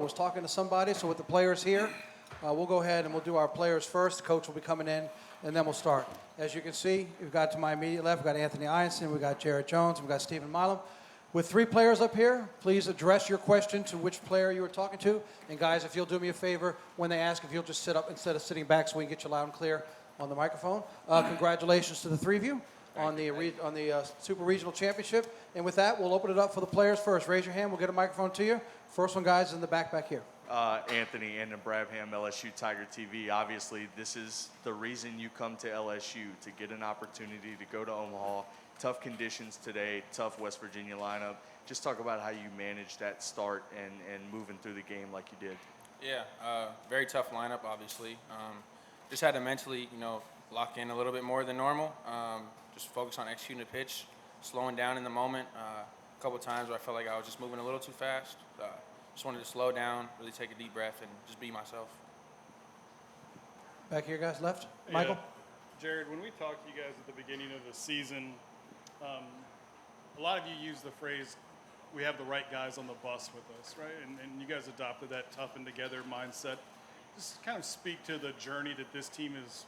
was talking to somebody, so with the players here, we'll go ahead and we'll do our players first. Coach will be coming in, and then we'll start. As you can see, we've got to my immediate left, we've got Anthony Ianson, we've got Jared Jones, we've got Stephen Milam. With three players up here, please address your question to which player you were talking to. And guys, if you'll do me a favor, when they ask, if you'll just sit up instead of sitting back so we can get you loud and clear on the microphone. Congratulations to the three of you on the Super Regional Championship. And with that, we'll open it up for the players first. Raise your hand, we'll get a microphone to you. First one, guys, in the back here. Anthony and Brabham, LSU Tiger TV. Obviously, this is the reason you come to LSU, to get an opportunity to go to Omaha. Tough conditions today, tough West Virginia lineup. Just talk about how you managed that start and moving through the game like you did. Yeah, very tough lineup, obviously. Just had to mentally, lock in a little bit more than normal. Just focus on executing the pitch, slowing down in the moment. A couple of times where I felt like I was just moving a little too fast. Just wanted to slow down, really take a deep breath, and just be myself. Back here, guys, left. Michael? Jared, when we talked to you guys at the beginning of the season, a lot of you use the phrase, we have the right guys on the bus with us, right? And you guys adopted that tough and together mindset. Just kind of speak to the journey that this team has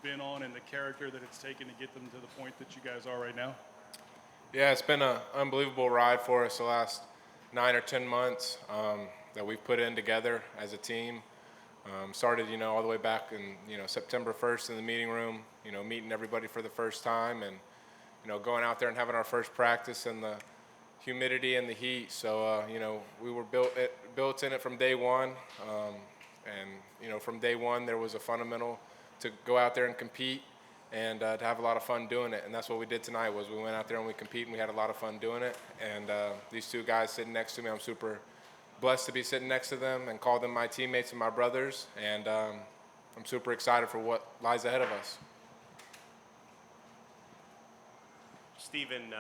been on and the character that it's taken to get them to the point that you guys are right now. Yeah, it's been an unbelievable ride for us the last 9 or 10 months that we've put in together as a team. Started, all the way back in, September 1st in the meeting room, meeting everybody for the first time and, going out there and having our first practice in the humidity and the heat. So, we were built in it from day one. And, from day one, there was a fundamental to go out there and compete and to have a lot of fun doing it. And that's what we did tonight. Was we went out there and we competed and we had a lot of fun doing it. And these two guys sitting next to me, I'm super blessed to be sitting next to them and call them my teammates and my brothers. And I'm super excited for what lies ahead of us. Stephen,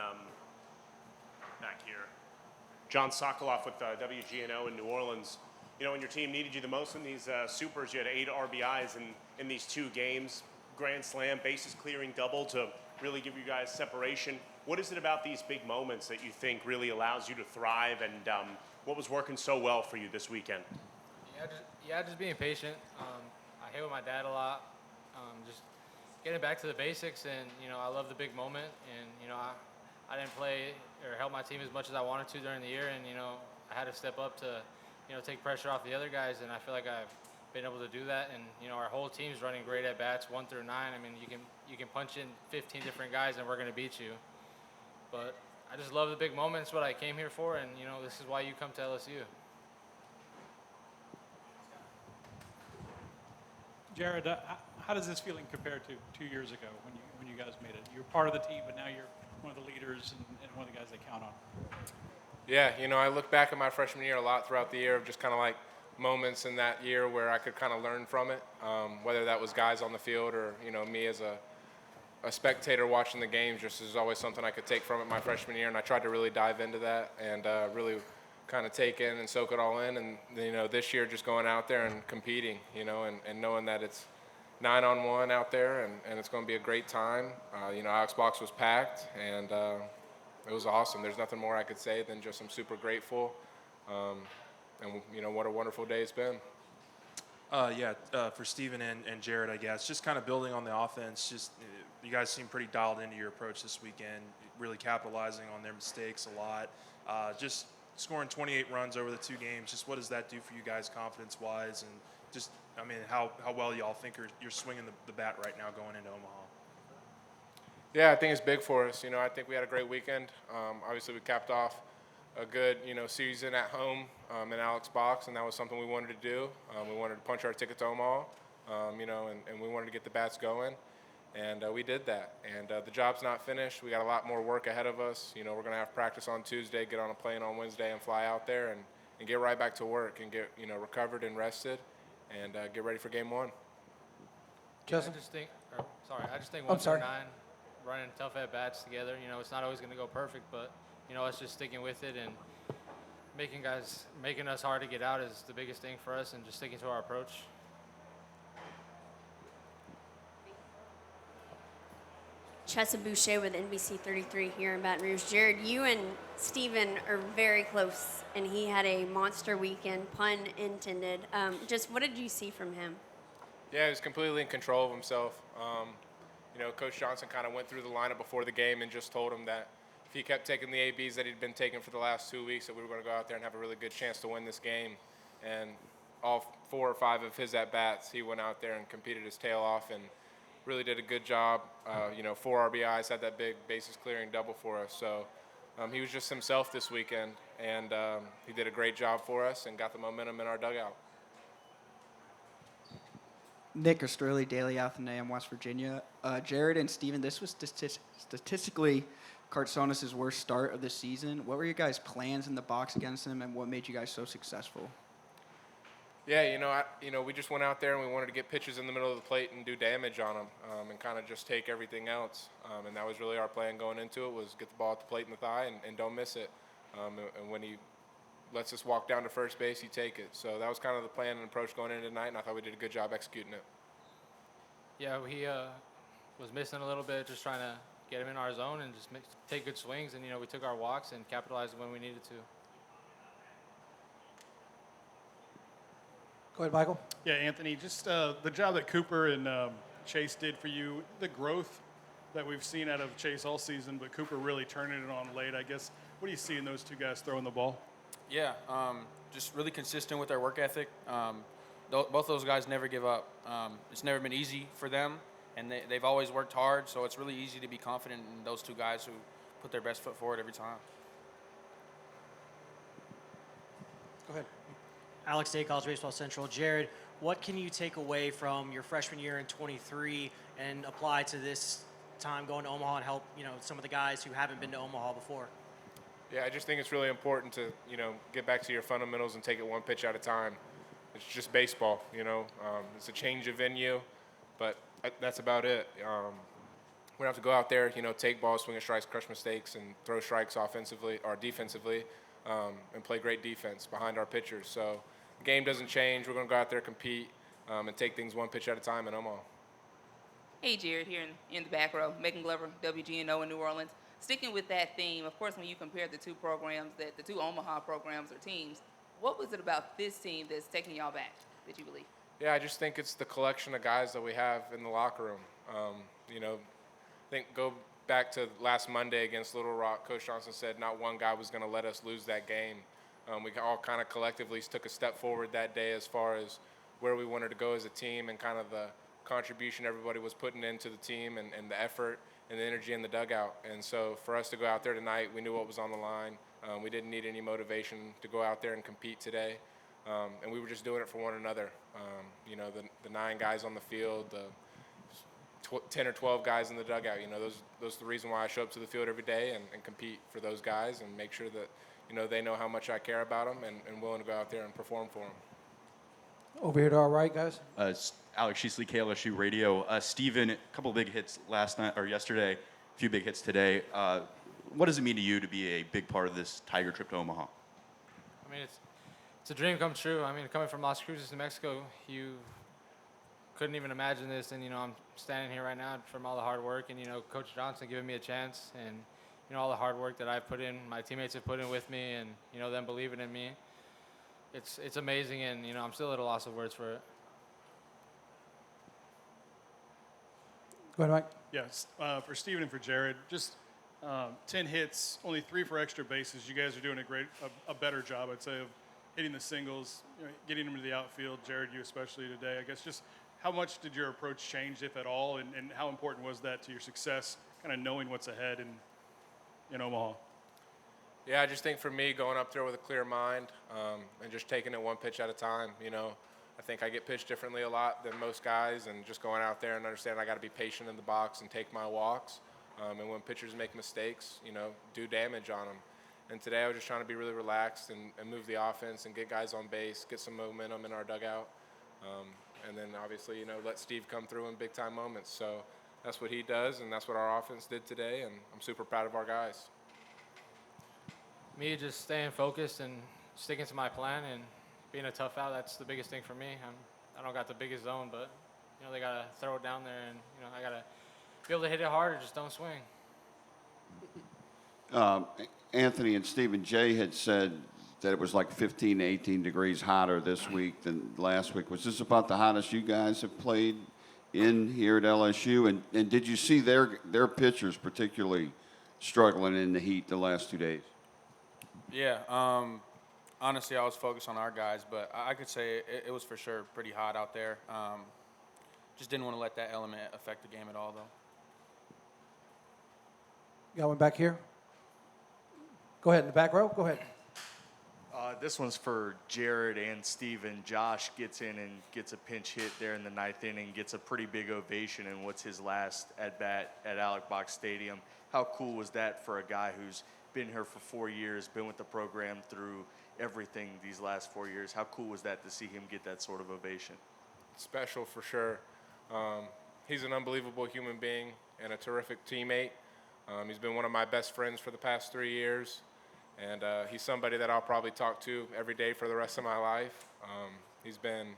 back here. John Sokoloff with WGNO in New Orleans. When your team needed you the most in these supers, you had 8 RBIs in these 2 games. Grand slam, bases clearing double to really give you guys separation. What is it about these big moments that you think really allows you to thrive, and what was working so well for you this weekend? Just being patient. I hang with my dad a lot. Just getting back to the basics, and I love the big moment. And I didn't play or help my team as much as I wanted to during the year, and I had to step up to take pressure off the other guys, and I feel like I've been able to do that. And our whole team's running great at bats 1 through 9. I mean, you can punch in 15 different guys and we're going to beat you. But I just love the big moments. What I came here for, and this is why you come to LSU. Jared, how does this feeling compare to 2 years ago when you guys made it? You're part of the team, but now you're one of the leaders and one of the guys they count on. Yeah, I look back at my freshman year a lot throughout the year of just kind of like moments in that year where I could kind of learn from it, whether that was guys on the field or, me as a spectator watching the games. Just is always something I could take from it my freshman year, and I tried to really dive into that and really kind of take in and soak it all in. And, this year just going out there and competing, and knowing that it's 9-on-1 out there and it's going to be a great time. Alex Box was packed, and it was awesome. There's nothing more I could say than just I'm super grateful. And what a wonderful day it's been. For Stephen and Jared, I guess, just kind of building on the offense, you guys seem pretty dialed into your approach this weekend, really capitalizing on their mistakes a lot. Just scoring 28 runs over the 2 games, just what does that do for you guys confidence-wise? And just, how well y'all think you're swinging the bat right now going into Omaha? Yeah, I think it's big for us. I think we had a great weekend. Obviously, we capped off a good, season at home in Alex Box, and that was something we wanted to do. We wanted to punch our ticket to Omaha, and we wanted to get the bats going, and we did that. And the job's not finished. We got a lot more work ahead of us. We're going to have practice on Tuesday, get on a plane on Wednesday, and fly out there and get right back to work and get, recovered and rested, and get ready for Game 1. Justin? I just think 1 through 9, running tough at bats together. It's not always going to go perfect, but us just sticking with it and making us hard to get out is the biggest thing for us, and just sticking to our approach. Chessa Boucher with NBC 33 here in Baton Rouge. Jared, you and Steven are very close, and he had a monster weekend, pun intended. Just what did you see from him? Yeah, he was completely in control of himself. Coach Johnson kind of went through the lineup before the game and just told him that if he kept taking the ABs that he'd been taking for the last 2 weeks, that we were going to go out there and have a really good chance to win this game. And all 4 or 5 of his at-bats, he went out there and competed his tail off and really did a good job. 4 RBIs, had that big bases-clearing double for us. So he was just himself this weekend, and he did a great job for us and got the momentum in our dugout. Nick Ostrelli, Daily Athenaeum, West Virginia. Jared and Steven, this was statistically Kartsonis' worst start of the season. What were your guys' plans in the box against him, and what made you guys so successful? Yeah, we just went out there and we wanted to get pitches in the middle of the plate and do damage on them and kind of just take everything else. And that was really our plan going into it, was get the ball at the plate in the thigh and don't miss it. And when he lets us walk down to first base, you take it. So that was kind of the plan and approach going into tonight, and I thought we did a good job executing it. Yeah, he was missing a little bit, just trying to get him in our zone and just take good swings. And, we took our walks and capitalized when we needed to. Go ahead, Michael. Yeah, Anthony, just the job that Cooper and Chase did for you, the growth that we've seen out of Chase all season, but Cooper really turning it on late, I guess. What do you see in those two guys throwing the ball? Yeah, just really consistent with their work ethic. Both those guys never give up. It's never been easy for them, and they've always worked hard, so it's really easy to be confident in those two guys who put their best foot forward every time. Go ahead. Alex Day, College Baseball Central. Jared, what can you take away from your freshman year in 23 and apply to this time going to Omaha and help, some of the guys who haven't been to Omaha before? Yeah, I just think it's really important to, get back to your fundamentals and take it one pitch at a time. It's just baseball, It's a change of venue, but that's about it. We don't have to go out there, take balls, swing at strikes, crush mistakes, and throw strikes offensively or defensively, and play great defense behind our pitchers. So the game doesn't change. We're going to go out there, compete, and take things one pitch at a time in Omaha. Hey, Jared, here in the back row, Megan Glover, WGNO in New Orleans. Sticking with that theme, of course, when you compare the two programs, the two Omaha programs or teams, what was it about this team that's taking y'all back, that you believe? Yeah, I just think it's the collection of guys that we have in the locker room. I think go back to last Monday against Little Rock, Coach Johnson said not one guy was going to let us lose that game. We all kind of collectively took a step forward that day as far as where we wanted to go as a team and kind of the contribution everybody was putting into the team and the effort and the energy in the dugout. And so for us to go out there tonight, we knew what was on the line. We didn't need any motivation to go out there and compete today. And we were just doing it for one another. The 9 guys on the field, the 10 or 12 guys in the dugout, those are the reason why I show up to the field every day and compete for those guys and make sure that, they know how much I care about them and willing to go out there and perform for them. Over here to our right, guys. Alex Sheasley, KLSU Radio. Steven, a couple big hits yesterday, a few big hits today. What does it mean to you to be a big part of this Tiger trip to Omaha? I mean, it's a dream come true. I mean, coming from Las Cruces, New Mexico, you couldn't even imagine this. And, I'm standing here right now from all the hard work and, Coach Johnson giving me a chance and, all the hard work that I've put in, my teammates have put in with me and, them believing in me. It's amazing, and, I'm still at a loss of words for it. Go ahead, Mike. Yes, for Steven and for Jared, just 10 hits, only 3 for extra bases. You guys are doing a better job, I'd say, of hitting the singles, getting them to the outfield. Jared, you especially today. I guess just how much did your approach change, if at all, and how important was that to your success, kind of knowing what's ahead in Omaha? Yeah, I just think for me, going up there with a clear mind and just taking it one pitch at a time, I think I get pitched differently a lot than most guys, and just going out there and understand I got to be patient in the box and take my walks. And when pitchers make mistakes, do damage on them. And today I was just trying to be really relaxed and move the offense and get guys on base, get some momentum in our dugout. And then obviously, let Steve come through in big-time moments. So that's what he does, and that's what our offense did today, and I'm super proud of our guys. Me just staying focused and sticking to my plan and being a tough out, that's the biggest thing for me. I don't got the biggest zone, but, they got to throw it down there, and, I got to be able to hit it hard or just don't swing. Anthony and Stephen, Jay had said that it was like 15 to 18 degrees hotter this week than last week. Was this about the hottest you guys have played in here at LSU? And did you see their pitchers particularly struggling in the heat the last 2 days? Yeah. Honestly, I was focused on our guys, but I could say it was for sure pretty hot out there. Just didn't want to let that element affect the game at all, though. Got one back here? Go ahead, in the back row. Go ahead. This one's for Jared and Steven. Josh gets in and gets a pinch hit there in the ninth inning, gets a pretty big ovation in what's his last at-bat at Alec Box Stadium. How cool was that for a guy who's been here for 4 years, been with the program through everything these last 4 years? How cool was that to see him get that sort of ovation? Special for sure. He's an unbelievable human being and a terrific teammate. He's been one of my best friends for the past 3 years, and he's somebody that I'll probably talk to every day for the rest of my life. He's been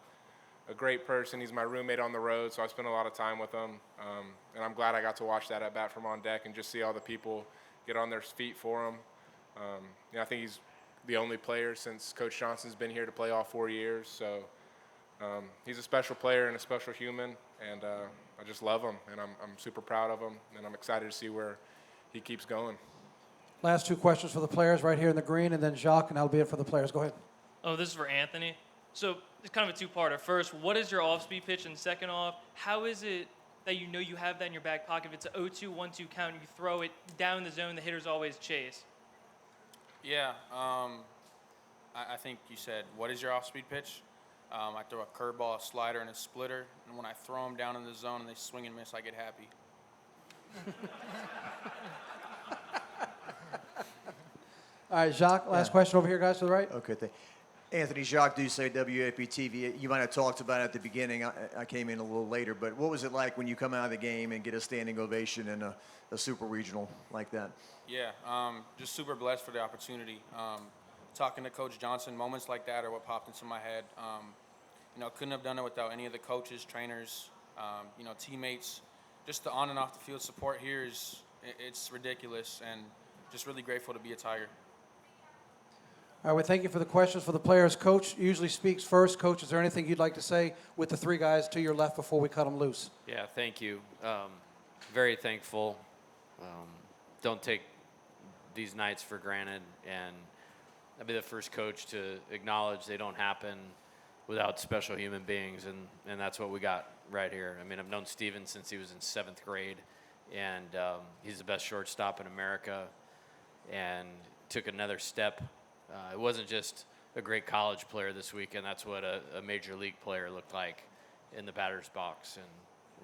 a great person. He's my roommate on the road, so I spend a lot of time with him, and I'm glad I got to watch that at bat from on deck and just see all the people get on their feet for him. I think he's the only player since Coach Johnson's been here to play all 4 years, so he's a special player and a special human, and I just love him, and I'm super proud of him, and I'm excited to see where he keeps going. Last two questions for the players right here in the green, and then Jacques, and that'll be it for the players. Go ahead. Oh, this is for Anthony. So it's kind of a two-parter. First, what is your off-speed pitch? And second off, how is it that you know you have that in your back pocket? If it's an 0-2, 1-2 count, you throw it down the zone, the hitters always chase. Yeah, I think you said, what is your off-speed pitch? I throw a curveball, a slider, and a splitter, and when I throw them down in the zone and they swing and miss, I get happy. All right, Jacques, last question over here, guys, to the right. Okay, Anthony, Jacques Doucet, WAP-TV. You might have talked about it at the beginning. I came in a little later, but what was it like when you come out of the game and get a standing ovation in a super regional like that? Yeah, just super blessed for the opportunity. Talking to Coach Johnson, moments like that are what popped into my head. Couldn't have done it without any of the coaches, trainers, teammates. Just the on and off the field support here it's ridiculous, and just really grateful to be a Tiger. All right, well, thank you for the questions for the players. Coach usually speaks first. Coach, is there anything you'd like to say with the three guys to your left before we cut them loose? Yeah, thank you. Very thankful. Don't take these nights for granted, and I'll be the first coach to acknowledge they don't happen without special human beings, and that's what we got right here. I mean, I've known Steven since he was in 7th grade, and he's the best shortstop in America, and took another step. It wasn't just a great college player this weekend. That's what a major league player looked like in the batter's box, and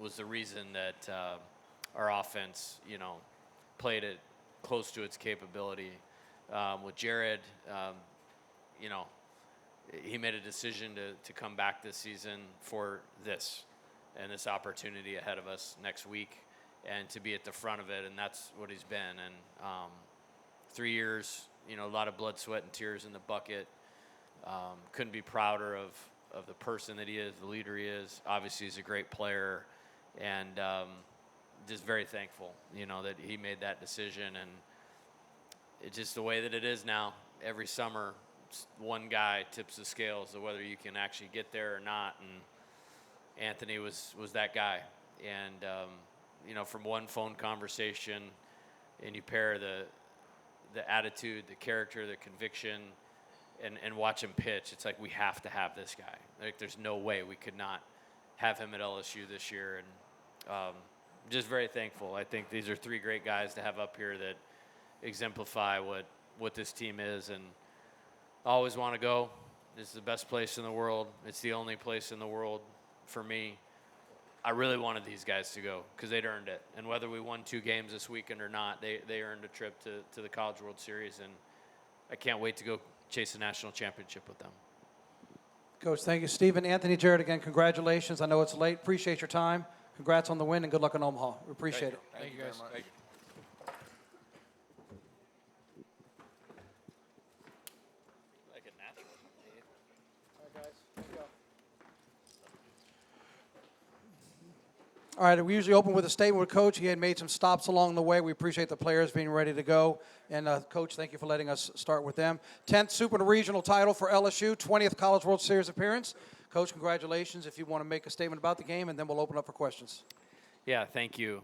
was the reason that our offense, played it close to its capability. With Jared, he made a decision to come back this season for this and this opportunity ahead of us next week, and to be at the front of it, and that's what he's been. And 3 years, a lot of blood, sweat, and tears in the bucket. Couldn't be prouder of the person that he is, the leader he is. Obviously, he's a great player, and just very thankful, that he made that decision. And it's just the way that it is now. Every summer, one guy tips the scales of whether you can actually get there or not, and Anthony was that guy. And from one phone conversation, and you pair the attitude, the character, the conviction, and watch him pitch, it's like we have to have this guy. Like, there's no way we could not have him at LSU this year, and just very thankful. I think these are three great guys to have up here that exemplify what this team is, and I always want to go. This is the best place in the world. It's the only place in the world for me. I really wanted these guys to go because they'd earned it. And whether we won 2 games this weekend or not, they earned a trip to the College World Series, and I can't wait to go chase a national championship with them. Coach, thank you. Stephen, Anthony, Jared, again, congratulations. I know it's late. Appreciate your time. Congrats on the win, and good luck in Omaha. We appreciate it. Thank you guys. Thank you. All right, we usually open with a statement with Coach. He had made some stops along the way. We appreciate the players being ready to go. And, Coach, thank you for letting us start with them. 10th Super and Regional title for LSU, 20th College World Series appearance. Coach, congratulations. If you want to make a statement about the game, and then we'll open up for questions. Yeah, thank you.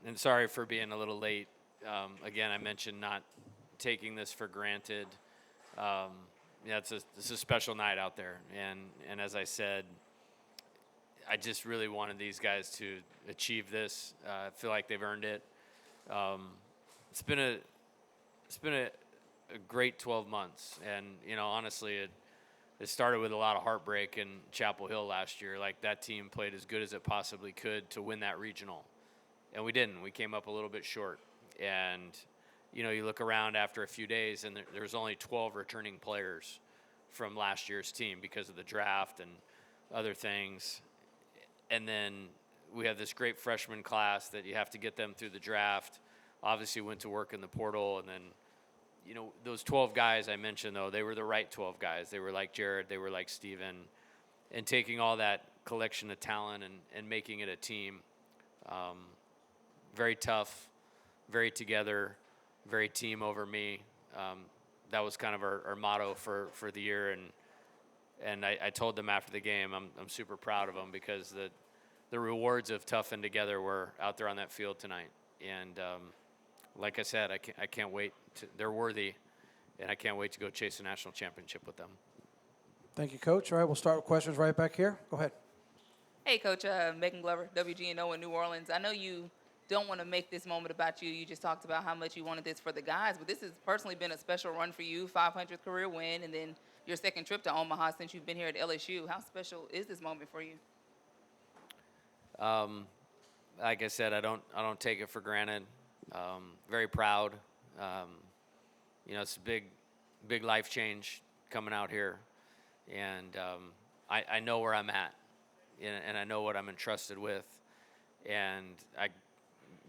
And sorry for being a little late. Again, I mentioned not taking this for granted. Yeah, it's a special night out there. And as I said, I just really wanted these guys to achieve this. I feel like they've earned it. It's been a great 12 months, and honestly, it started with a lot of heartbreak in Chapel Hill last year. Like, that team played as good as it possibly could to win that regional, and we didn't. We came up a little bit short, and you look around after a few days, and there's only 12 returning players from last year's team because of the draft and other things. And then we have this great freshman class that you have to get them through the draft. Obviously went to work in the portal. And then, those 12 guys I mentioned, though, they were the right 12 guys. They were like Jared. They were like Steven. And taking all that collection of talent and making it a team. Very tough, very together, very team over me. That was kind of our motto for the year. And I told them after the game, I'm super proud of them because the rewards of tough and together were out there on that field tonight. And like I said, I can't wait. They're worthy, and I can't wait to go chase a national championship with them. Thank you, Coach. All right, we'll start with questions right back here. Go ahead. Hey, Coach, Megan Glover, WGNO in New Orleans. I know you don't want to make this moment about you. You just talked about how much you wanted this for the guys, but this has personally been a special run for you, 500th career win, and then your second trip to Omaha since you've been here at LSU. How special is this moment for you? Like I said, I don't take it for granted. Very proud. It's a big life change coming out here, and I know where I'm at, and I know what I'm entrusted with, and I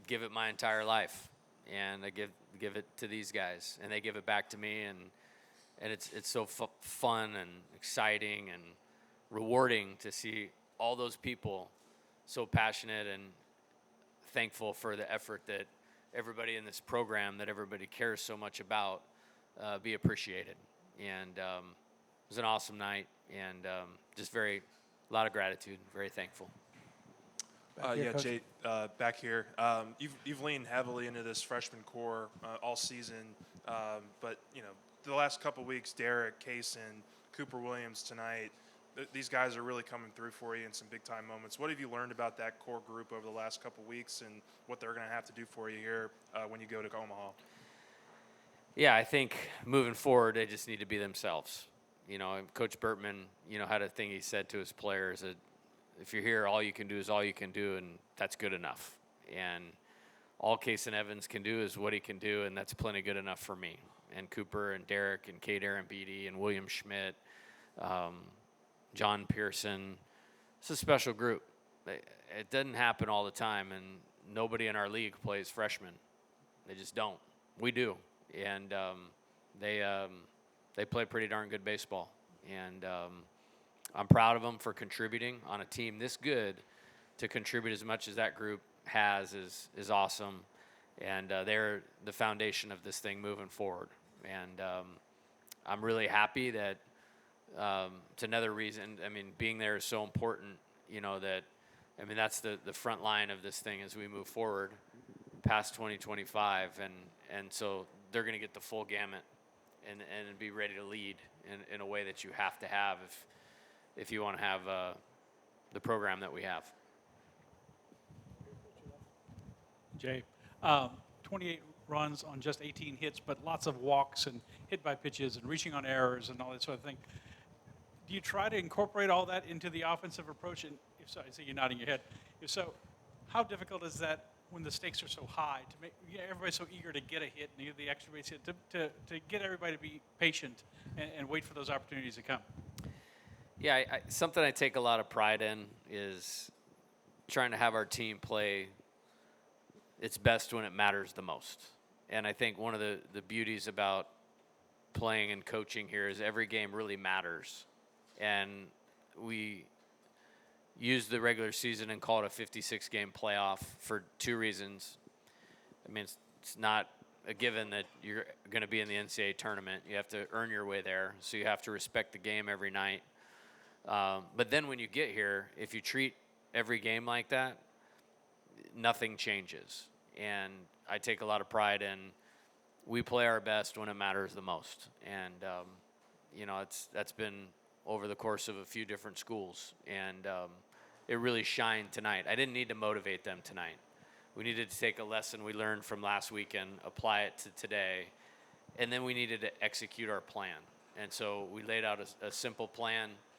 give it my entire life, and I give it to these guys, and they give it back to me, and it's so fun and exciting and rewarding to see all those people so passionate and thankful for the effort that everybody in this program, that everybody cares so much about, be appreciated. And it was an awesome night, and just a lot of gratitude, very thankful. Yeah, Jay, back here. You've leaned heavily into this freshman core all season, but the last couple weeks, Derek, Kaysen, Cooper Williams tonight, these guys are really coming through for you in some big time moments. What have you learned about that core group over the last couple weeks, and what they're going to have to do for you here when you go to Omaha? Yeah, I think moving forward, they just need to be themselves. Coach Burtman, had a thing he said to his players that if you're here, all you can do is all you can do, and that's good enough. And all Kaysen Evans can do is what he can do, and that's plenty good enough for me. And Cooper and Derek and Kate Aaron Beatty and William Schmidt, John Pearson. It's a special group. It doesn't happen all the time, and nobody in our league plays freshmen. They just don't. We do. And they play pretty darn good baseball. And I'm proud of them for contributing on a team this good. To contribute as much as that group has is awesome. And they're the foundation of this thing moving forward. And I'm really happy that it's another reason. Being there is so important, that's the front line of this thing as we move forward past 2025. And so they're going to get the full gamut and be ready to lead in a way that you have to have if you want to have the program that we have. Jay, 28 runs on just 18 hits, but lots of walks and hit by pitches and reaching on errors and all that sort of thing. Do you try to incorporate all that into the offensive approach? And if so, I see you nodding your head. If so, how difficult is that when the stakes are so high to make everybody's so eager to get a hit and the extra base hit to get everybody to be patient and wait for those opportunities to come? Yeah, something I take a lot of pride in is trying to have our team play its best when it matters the most. And I think one of the beauties about playing and coaching here is every game really matters. And we use the regular season and call it a 56-game playoff for two reasons. I mean, it's not a given that you're going to be in the NCAA tournament. You have to earn your way there, so you have to respect the game every night. But then when you get here, if you treat every game like that, nothing changes. And I take a lot of pride in we play our best when it matters the most. And, that's been over the course of a few different schools. And it really shined tonight. I didn't need to motivate them tonight. We needed to take a lesson we learned from last weekend, apply it to today, and then we needed to execute our plan. And so we laid out a simple plan